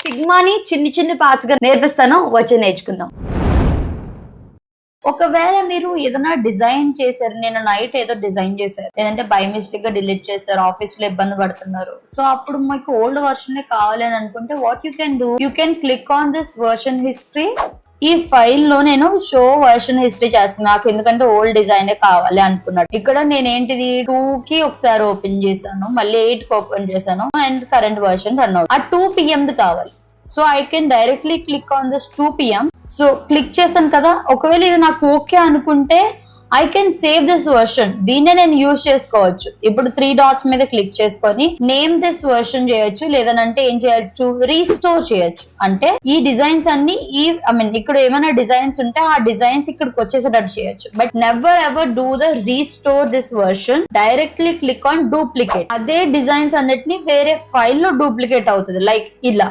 ఫిగ్మాని చిన్ని చిన్ని పార్ట్స్ గా నేర్పిస్తాను, వచ్చి నేర్చుకుందాం. ఒకవేళ మీరు ఏదైనా డిజైన్ చేశారు, నేను నైట్ ఏదో డిజైన్ చేశారు, లేదంటే బై మిస్టేక్ గా డిలీట్ చేశారు, ఆఫీస్ లో ఇబ్బంది పడుతున్నారు, సో అప్పుడు మీకు ఓల్డ్ వర్షన్ కావాలి అని అనుకుంటే what you can do, you can click on this version history. ఈ ఫైల్ లో నేను షో వర్షన్ హిస్టరీ చేస్తాను, నాకు ఎందుకంటే ఓల్డ్ డిజైన్ కావాలి అనుకున్నాడు. ఇక్కడ నేను ఏంటిది 2 కి ఒకసారి ఓపెన్ చేశాను, మళ్ళీ 8 కి ఓపెన్ చేశాను, అండ్ కరెంట్ వర్షన్ రన్ అవుతుంది. ఆ 2 PM కావాలి. So I can directly click on this 2 PM. So click చేశాను కదా, ఒకవేళ ఇది నాకు ఓకే అనుకుంటే I can save this version. దీన్నే నేను యూజ్ చేసుకోవచ్చు. ఇప్పుడు 3 డాట్స్ మీద క్లిక్ చేసుకొని నేమ్ దిస్ వర్షన్ చేయొచ్చు, లేదనంటే ఏం చేయొచ్చు, రీస్టోర్ చేయొచ్చు. అంటే ఈ డిజైన్స్ అన్ని ఇక్కడ ఏమైనా డిజైన్స్ ఉంటే ఆ డిజైన్స్ ఇక్కడికి వచ్చేసేటట్టు చేయొచ్చు. But never ever do the restore this version. Directly click on duplicate. అదే డిజైన్స్ అన్నిటిని వేరే ఫైల్ లో డూప్లికేట్ అవుతుంది, లైక్ ఇలా.